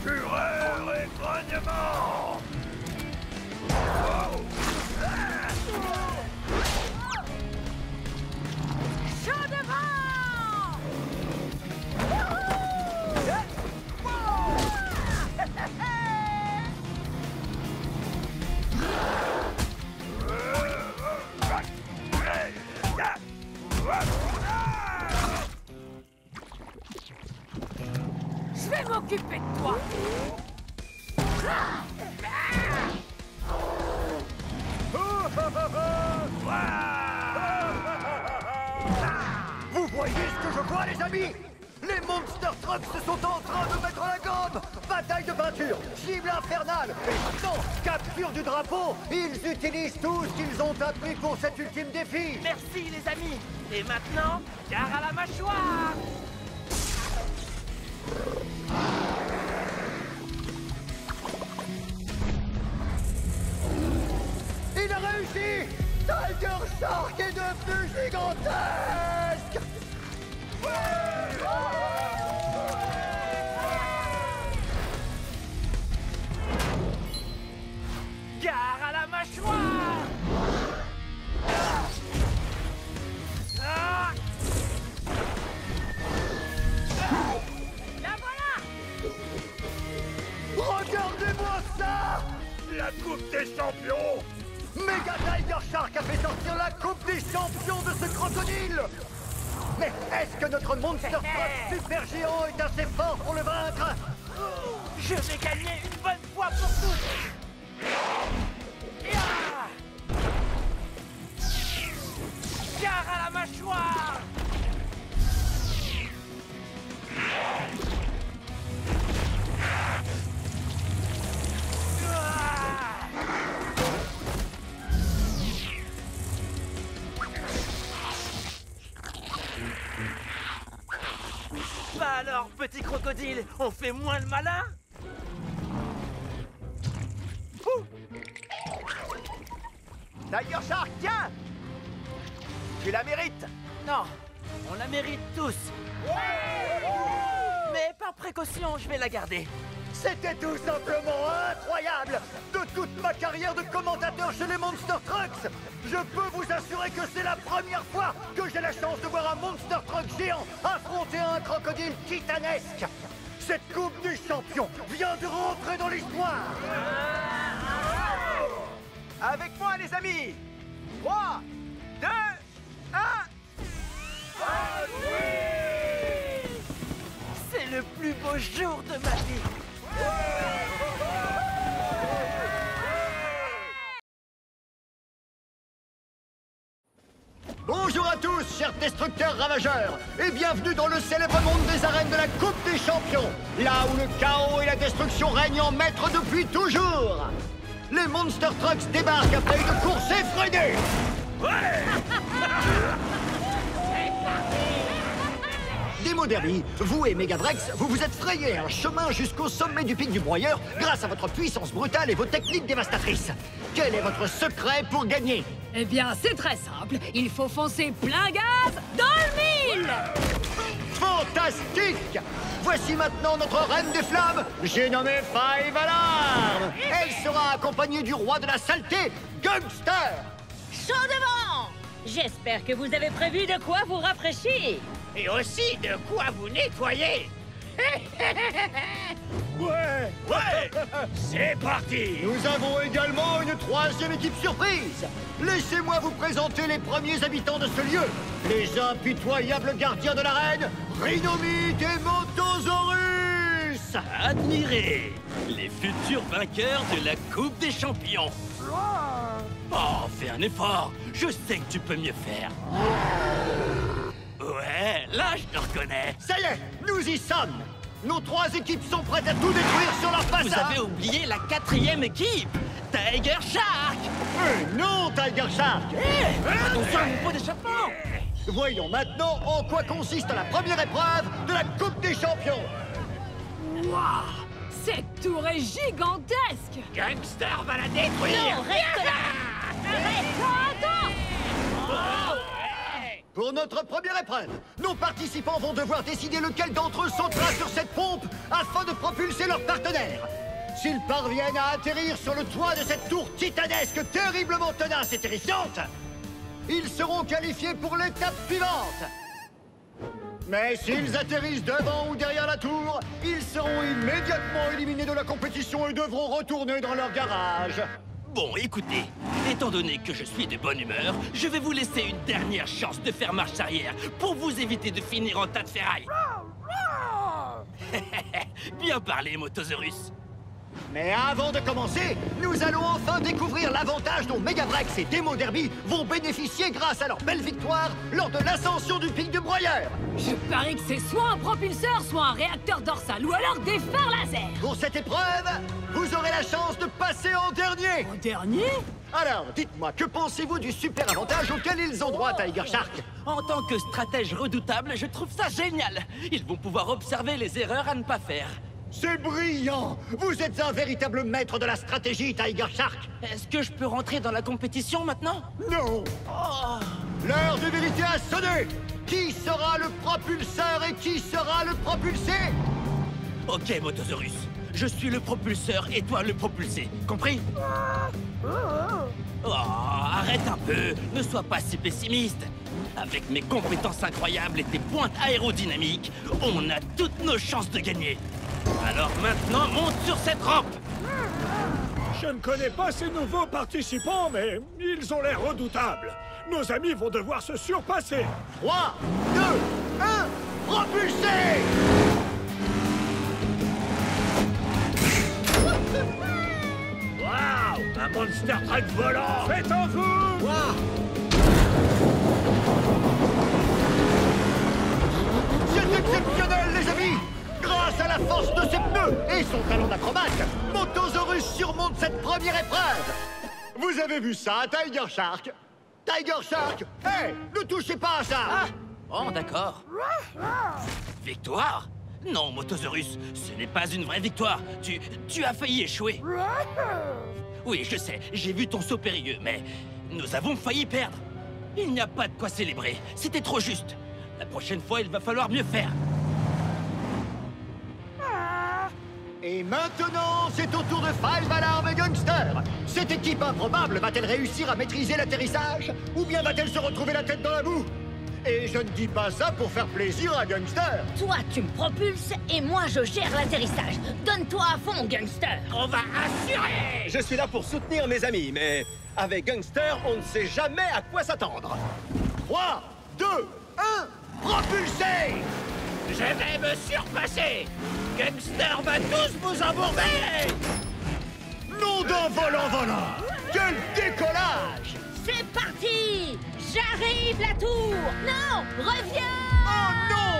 Fureur et grognement. Chaud devant! Je vais m'occuper de toi. Vous voyez ce que je vois, les amis? Les Monster Trucks se sont en train de mettre la gomme. Bataille de peinture, cible infernale, et maintenant, capture du drapeau. Ils utilisent tout ce qu'ils ont appris pour cet ultime défi. Merci les amis! Et maintenant, gare à la mâchoire! Il a réussi! Tiger Shark est devenu gigantesque! Gare à la mâchoire! Ah! La voilà! Regardez-moi ça! La Coupe des Champions. Mega Tiger Shark a fait sortir la Coupe des Champions de ce crocodile! Mais est-ce que notre Monster Truck super géant est assez fort pour le vaincre? Je vais gagner une bonne fois pour toutes! Ya! Gare à la mâchoire! Bah alors, petit crocodile, on fait moins le malin? Tiger Shark, tiens. Tu la mérites. Non, on la mérite tous. Mais par précaution, je vais la garder. C'était tout simplement incroyable! De toute ma carrière de commentateur chez les Monster Trucks, je peux vous assurer que c'est la première fois que j'ai la chance de voir un Monster Truck géant affronter un crocodile titanesque! Cette Coupe des Champions vient de rentrer dans l'histoire! Avec moi, les amis. 3, 2, 1... C'est le plus beau jour de ma vie. Bonjour à tous, chers destructeurs ravageurs, et bienvenue dans le célèbre monde des arènes de la Coupe des Champions, là où le chaos et la destruction règnent en maître depuis toujours. Les Monster Trucks débarquent après une course effrénée. Démo Derby, vous et Megadrex, vous vous êtes frayé un chemin jusqu'au sommet du pic du broyeur grâce à votre puissance brutale et vos techniques dévastatrices. Quel est votre secret pour gagner? Eh bien, c'est très simple. Il faut foncer plein gaz dans le mille. Fantastique! Voici maintenant notre reine des flammes, j'ai nommé Five Alarm. Elle sera accompagnée du roi de la saleté, Gangster. Chaud devant! J'espère que vous avez prévu de quoi vous rafraîchir. Et aussi de quoi vous nettoyer. Ouais! Ouais! C'est parti! Nous avons également une troisième équipe surprise. Laissez-moi vous présenter les premiers habitants de ce lieu. Les impitoyables gardiens de l'arène, Rhinomite et Motosaurus. Admirez les futurs vainqueurs de la Coupe des Champions. Oh, fais un effort. Je sais que tu peux mieux faire. Ouais, là, je te reconnais. Ça y est, nous y sommes. Nos trois équipes sont prêtes à tout détruire sur leur Vous passage. avez oublié la 4e équipe, Tiger Shark. Non, Tiger Shark. Attention à mon pot d'échappement. Voyons maintenant en quoi consiste la première épreuve de la Coupe des Champions. Waouh! Cette tour est gigantesque! Gangster va la détruire! Non, reste là! Attends! Pour notre première épreuve, nos participants vont devoir décider lequel d'entre eux sautera sur cette pompe afin de propulser leur partenaire. S'ils parviennent à atterrir sur le toit de cette tour titanesque terriblement tenace et terrifiante, ils seront qualifiés pour l'étape suivante. Mais s'ils atterrissent devant ou derrière la tour, ils seront immédiatement éliminés de la compétition et devront retourner dans leur garage. Bon, écoutez, étant donné que je suis de bonne humeur, je vais vous laisser une dernière chance de faire marche arrière pour vous éviter de finir en tas de ferraille. Bien parlé, Motosaurus. Mais avant de commencer, nous allons enfin découvrir l'avantage dont Megabrex et Demo Derby vont bénéficier grâce à leur belle victoire lors de l'ascension du pic de Broyeur. Je parie que c'est soit un propulseur, soit un réacteur dorsal, ou alors des phares laser! Pour cette épreuve, vous aurez la chance de passer en dernier. En dernier? Alors, dites-moi, que pensez-vous du super avantage auquel ils ont droit, Tiger Shark? En tant que stratège redoutable, je trouve ça génial. Ils vont pouvoir observer les erreurs à ne pas faire. C'est brillant! Vous êtes un véritable maître de la stratégie, Tiger Shark! Est-ce que je peux rentrer dans la compétition maintenant? Non! L'heure de vérité a sonné! Qui sera le propulseur et qui sera le propulsé? Ok, Motosaurus. Je suis le propulseur et toi le propulsé. Compris? Oh, arrête un peu. Ne sois pas si pessimiste. Avec mes compétences incroyables et tes pointes aérodynamiques, on a toutes nos chances de gagner. Alors maintenant, monte sur cette rampe! Je ne connais pas ces nouveaux participants, mais ils ont l'air redoutables. Nos amis vont devoir se surpasser. 3, 2, 1, propulsé! Waouh! Un monster truck volant! Faites en vous! Wow. C'est exceptionnel, les amis! Grâce à la force de ses pneus et son talent d'acrobate, Motosaurus surmonte cette première épreuve! Vous avez vu ça, Tiger Shark? Tiger Shark! Hé! Ne touchez pas à ça! Oh, d'accord. Victoire? Non, Motosaurus, ce n'est pas une vraie victoire. Tu as failli échouer. Oui, je sais, j'ai vu ton saut périlleux, mais nous avons failli perdre. Il n'y a pas de quoi célébrer, c'était trop juste. La prochaine fois, il va falloir mieux faire. Et maintenant, c'est au tour de Five Alarm et Gangster. Cette équipe improbable va-t-elle réussir à maîtriser l'atterrissage? Ou bien va-t-elle se retrouver la tête dans la boue? Et je ne dis pas ça pour faire plaisir à Gangster. Toi, tu me propulses et moi, je gère l'atterrissage. Donne-toi à fond, Gangster. On va assurer! Je suis là pour soutenir mes amis, mais avec Gangster, on ne sait jamais à quoi s'attendre. 3, 2, 1, propulsé! Je vais me surpasser! Gangster va tous vous embourber! Nom d'un volant! Quel décollage! C'est parti! J'arrive, la tour! Non! Reviens! Oh non!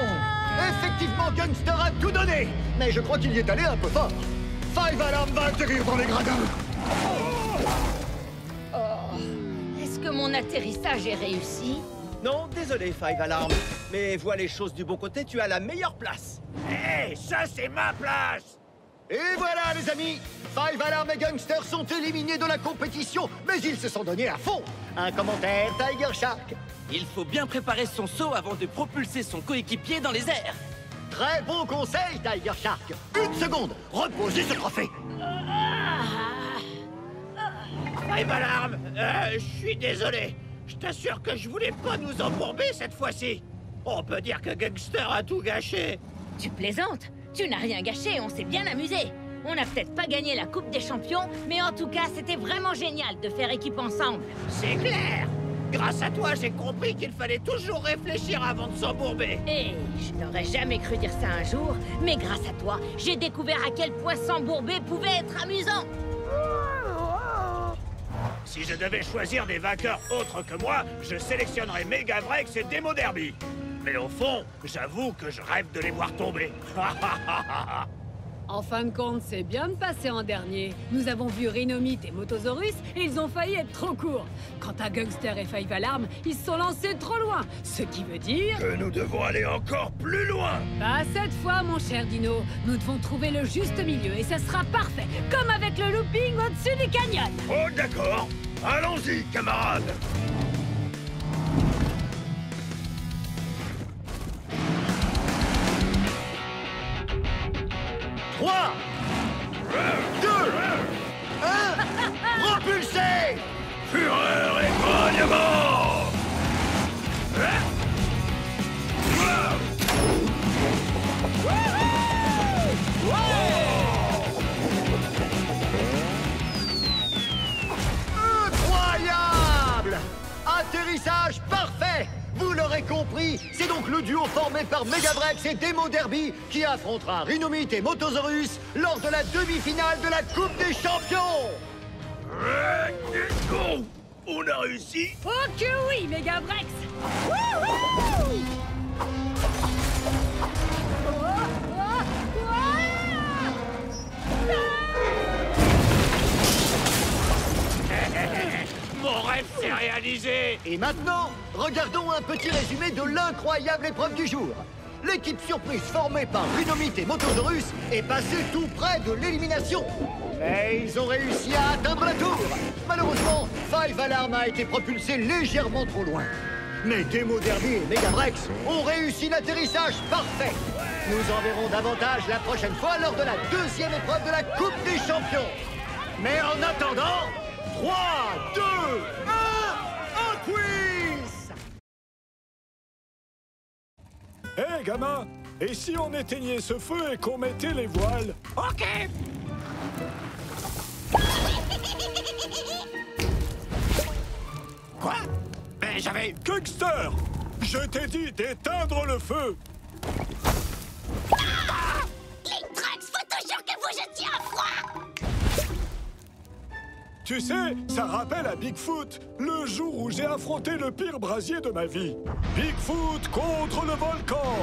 Effectivement, Gangster a tout donné! Mais je crois qu'il y est allé un peu fort. Five Alarm va atterrir dans les gradins! Est-ce que mon atterrissage est réussi? Non, désolé, Five Alarm. Mais vois les choses du bon côté, tu as la meilleure place. Hé, ça c'est ma place! Et voilà, les amis! Five Alarm et Gangster sont éliminés de la compétition, mais ils se sont donnés à fond! Un commentaire, Tiger Shark? Il faut bien préparer son saut avant de propulser son coéquipier dans les airs. Très bon conseil, Tiger Shark! Une seconde! Reposez ce trophée! Five Alarm, je suis désolé. Je t'assure que je voulais pas nous embourber cette fois-ci. On peut dire que Gangster a tout gâché. Tu plaisantes? Tu n'as rien gâché, on s'est bien amusé. On n'a peut-être pas gagné la Coupe des Champions, mais en tout cas, c'était vraiment génial de faire équipe ensemble. C'est clair! Grâce à toi, j'ai compris qu'il fallait toujours réfléchir avant de s'embourber. Et je n'aurais jamais cru dire ça un jour, mais grâce à toi, j'ai découvert à quel point s'embourber pouvait être amusant. Si je devais choisir des vainqueurs autres que moi, je sélectionnerais Megavrex et Demo Derby. Mais au fond, j'avoue que je rêve de les voir tomber. En fin de compte, c'est bien de passer en dernier. Nous avons vu Rhinomite et Motosaurus et ils ont failli être trop courts. Quant à Gungster et Five Alarm, ils se sont lancés trop loin. Ce qui veut dire... Que nous devons aller encore plus loin. Pas cette fois, mon cher Dino. Nous devons trouver le juste milieu et ça sera parfait. Comme avec le looping au-dessus du canyon. Oh, d'accord. Allons-y, camarades. Trois, 2, 1, propulsé! Fureur et grognement. Incroyable! Atterrissage parfait! Vous l'aurez compris, c'est donc le duo formé par Megavrex et Demo Derby qui affrontera Rhinomite et Motosaurus lors de la demi-finale de la Coupe des Champions! Oh, on a réussi. Oh que oui, Megavrex! Mon rêve s'est réalisé! Et maintenant, regardons un petit résumé de l'incroyable épreuve du jour. L'équipe surprise formée par Rhinomite et Motosaurus est passée tout près de l'élimination. Mais ils ont réussi à atteindre la tour. Malheureusement, Five Alarm a été propulsé légèrement trop loin. Mais Demo Derby et Megavrex ont réussi l'atterrissage parfait. Nous en verrons davantage la prochaine fois lors de la deuxième épreuve de la Coupe des Champions. Mais en attendant, 3, 2, 1, un quiz! Hé, gamin! Et si on éteignait ce feu et qu'on mettait les voiles? Ok! Quoi? Mais j'avais... Gungster! Je t'ai dit d'éteindre le feu! Linktrax, faut toujours que vous jetiez à froid! Tu sais, ça rappelle à Bigfoot, le jour où j'ai affronté le pire brasier de ma vie. Bigfoot contre le volcan!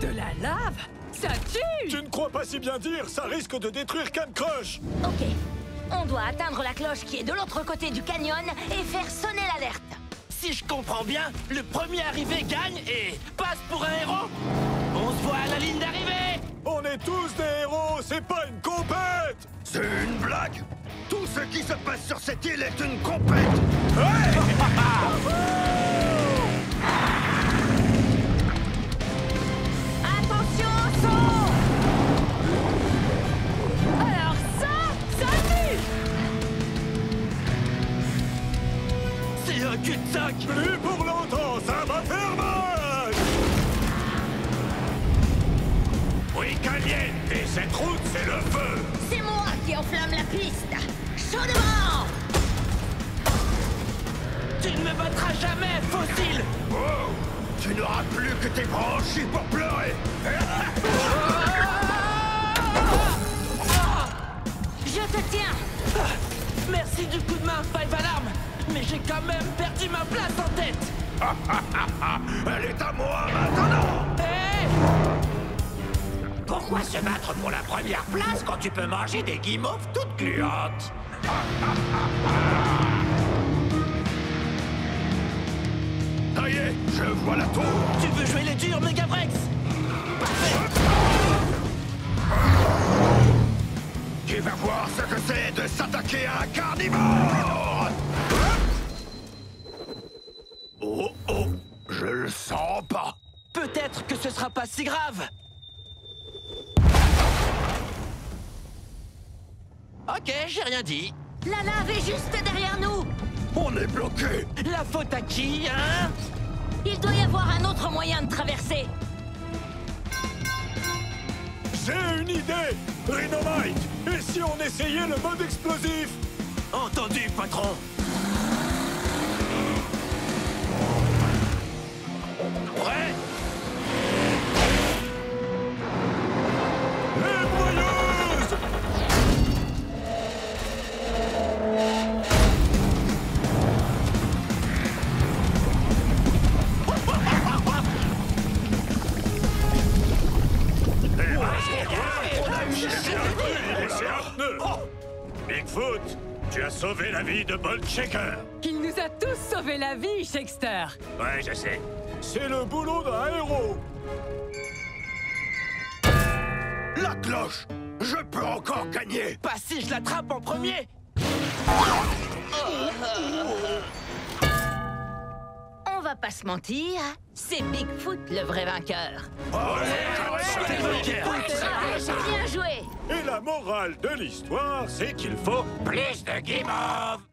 De la lave? Ça tue! Tu ne crois pas si bien dire, ça risque de détruire Camp Crush! Ok, on doit atteindre la cloche qui est de l'autre côté du canyon et faire sonner l'alerte. Si je comprends bien, le premier arrivé gagne et passe pour un héros. On se voit à la ligne d'arrivée. On est tous des héros, c'est pas une compète! C'est une blague. Tout ce qui se passe sur cette île est une compète. Attention au son! Alors ça tue! C'est un cul-de-sac. Plus pour longtemps, ça va faire mal! Oui, caliente. Et cette route, c'est le feu. C'est moi qui enflamme la piste! Chaud devant! Tu ne me battras jamais, fossile. Oh, tu n'auras plus que tes branchies pour pleurer. Je te tiens! Merci du coup de main, Five Alarm. Mais j'ai quand même perdu ma place en tête. Elle est à moi maintenant. Hé! Pourquoi se battre pour la première place quand tu peux manger des guimauves toutes gluantes? Ça y est, je vois la tour. Tu veux jouer les durs, Megavrex? Parfait. Tu vas voir ce que c'est de s'attaquer à un carnivore. Oh, oh, je le sens pas. Peut-être que ce sera pas si grave. Ok, j'ai rien dit. La lave est juste derrière nous. On est bloqué. La faute à qui, hein? Il doit y avoir un autre moyen de traverser. J'ai une idée, Rhinomite. Et si on essayait le mode explosif? Entendu, patron. Ouais. Les broyeuses! Bigfoot, tu as sauvé la vie de Bolt Shaker. Il nous a tous sauvé la vie, Shakester. Ouais, je sais. C'est le boulot d'un héros. La cloche. Je peux encore gagner. Pas si je l'attrape en premier. On va pas se mentir, c'est Bigfoot le vrai vainqueur. Bien joué. Et la morale de l'histoire, c'est qu'il faut Plus de guimauve.